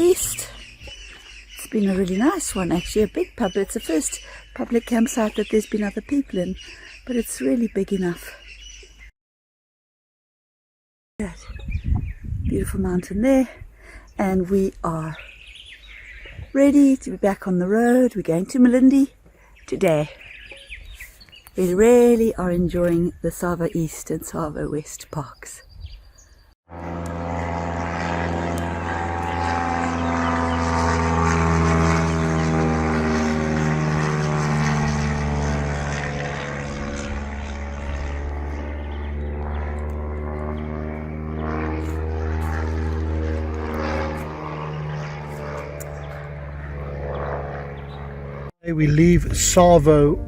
East. It's been a really nice one, actually, a big pub. It's the first public campsite that there's been other people in, but it's really big enough. Beautiful mountain there, and we are ready to be back on the road. We're going to Malindi today. We really are enjoying the Tsavo East and Tsavo West parks. We leave Tsavo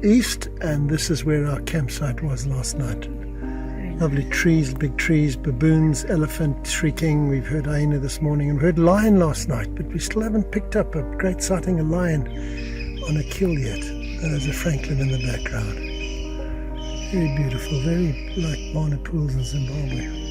East, and this is where our campsite was last night. Lovely trees, big trees, baboons, elephant shrieking. We've heard hyena this morning and we heard lion last night, but we still haven't picked up a great sighting of lion on a kill yet. There's a francolin in the background. Very beautiful, very like Mana pools in Zimbabwe.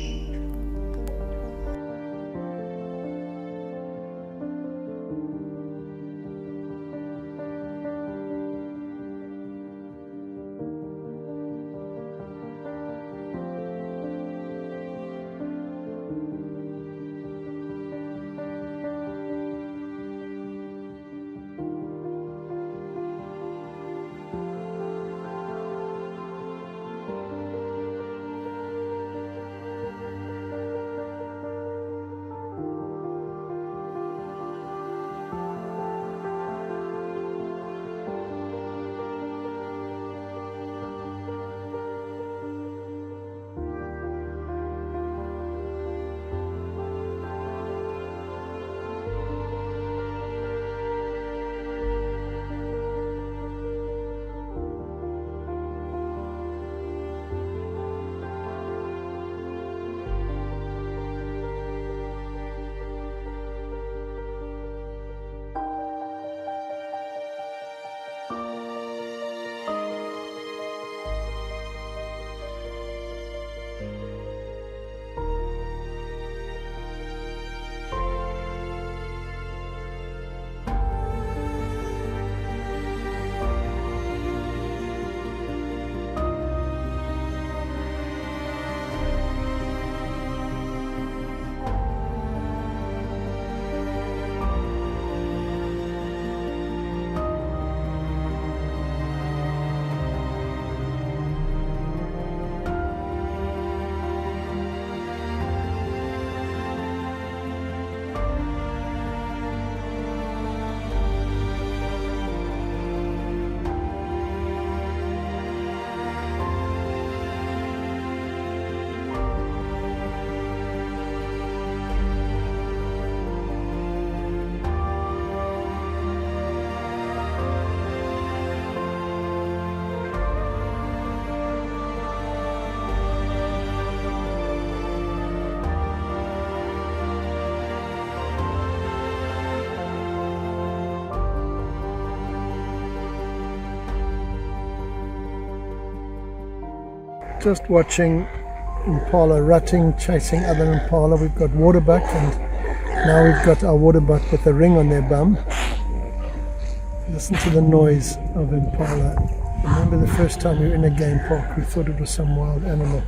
Just watching impala rutting, chasing other impala. We've got waterbuck, and now we've got our waterbuck with a ring on their bum. Listen to the noise of impala. Remember the first time we were in a game park, we thought it was some wild animal.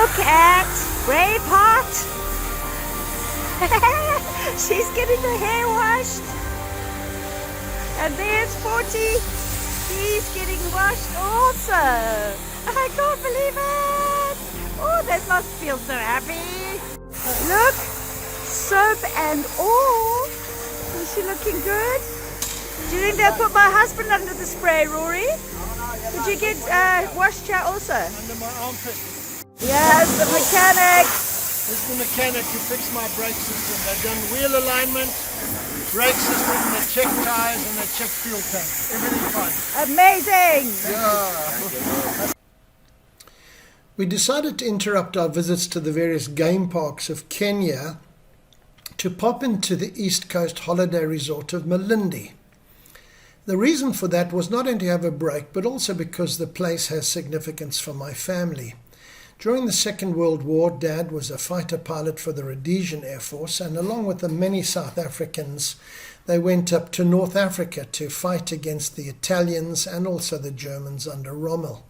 Look at Braveheart. She's getting her hair washed. And there's 40. He's getting washed also. I can't believe it. Oh, they must feel so happy. Look, soap and all. Is she looking good? Do you think they'll put my husband under the spray, Rory? Did you get washed here also? Under my armpit. Yes, the mechanic. This is the mechanic who fixed my brake system. They've done wheel alignment, brake system, they checked tires and they checked fuel tank. Everything fine. Amazing. Yeah. We decided to interrupt our visits to the various game parks of Kenya to pop into the East Coast holiday resort of Malindi. The reason for that was not only to have a break, but also because the place has significance for my family. During the Second World War, Dad was a fighter pilot for the Rhodesian Air Force, and along with the many South Africans, they went up to North Africa to fight against the Italians and also the Germans under Rommel.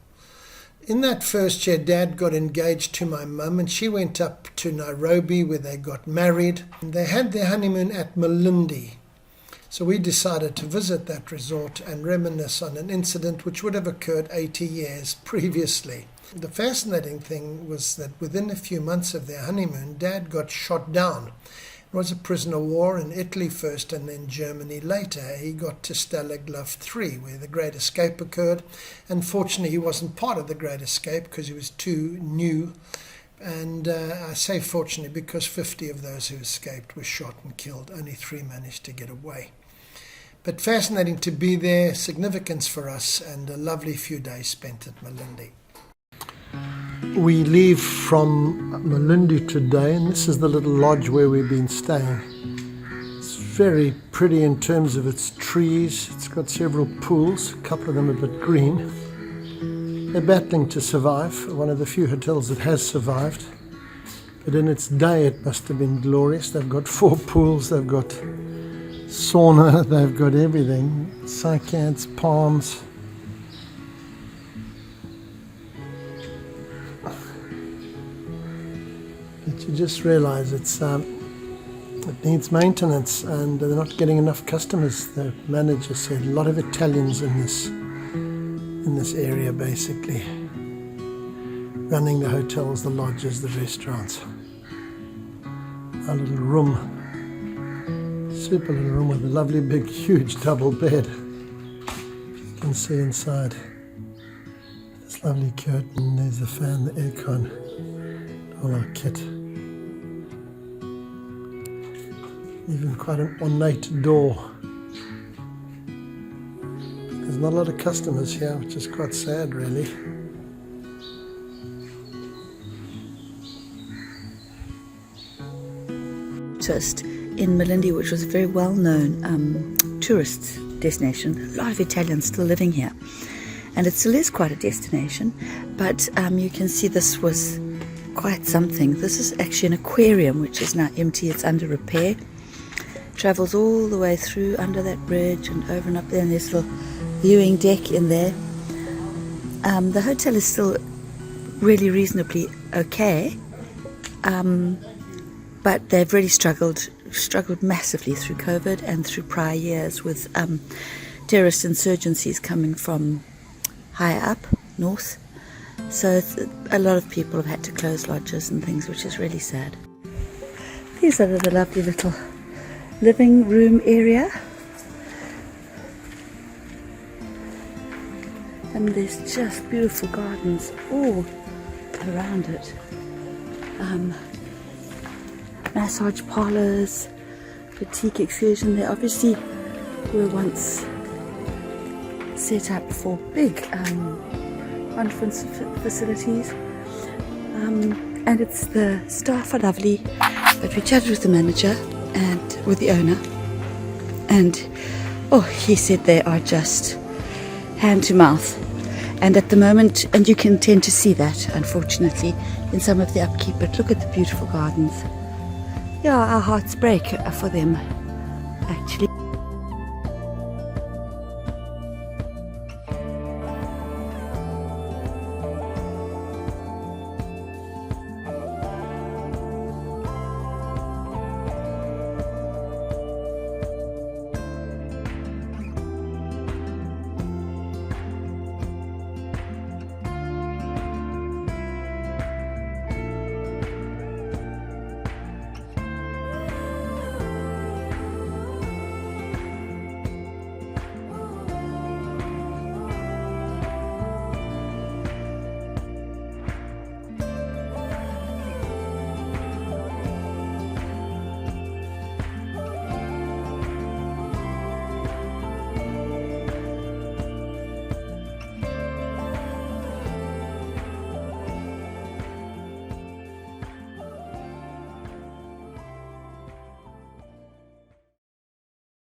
In that first year, Dad got engaged to my mum, and she went up to Nairobi where they got married. They had their honeymoon at Malindi. So we decided to visit that resort and reminisce on an incident which would have occurred 80 years previously. The fascinating thing was that within a few months of their honeymoon, Dad got shot down. It was a prisoner of war in Italy first and then Germany later. He got to Stalag Luft 3, where the Great Escape occurred. Unfortunately, he wasn't part of the Great Escape because he was too new. And I say fortunately because 50 of those who escaped were shot and killed. Only 3 managed to get away. But fascinating to be there, significance for us, and a lovely few days spent at Malindi. We leave from Malindi today, and this is the little lodge where we've been staying. It's very pretty in terms of its trees. It's got several pools, a couple of them a bit green. They're battling to survive, one of the few hotels that has survived. But in its day it must have been glorious. They've got 4 pools, they've got sauna, they've got everything, cycads, palms. But you just realize it needs maintenance, and they're not getting enough customers. The manager said a lot of Italians in this area, basically running the hotels, the lodges, the restaurants. Our little room. Super little room with a lovely big huge double bed. You can see inside this lovely curtain. There's the fan, the aircon, all our kit. Even quite an ornate door. There's not a lot of customers here, which is quite sad really. Just in Malindi, which was a very well-known tourist destination. A lot of Italians still living here, and it still is quite a destination, but you can see this was quite something. This is actually an aquarium which is now empty. It's under repair. Travels all the way through under that bridge and over and up there, and there's a little viewing deck in there. The hotel is still really reasonably okay, but they've really struggled massively through COVID and through prior years with terrorist insurgencies coming from higher up north. So a lot of people have had to close lodges and things, which is really sad. These are the lovely little living room area, and there's just beautiful gardens all around it. Massage parlors, boutique excursion. They obviously were once set up for big conference facilities, and the staff are lovely. But we chatted with the manager and with the owner, and he said they are just hand to mouth. And at the moment, and you can tend to see that unfortunately in some of the upkeep, but look at the beautiful gardens. Yeah, our hearts break for them, actually.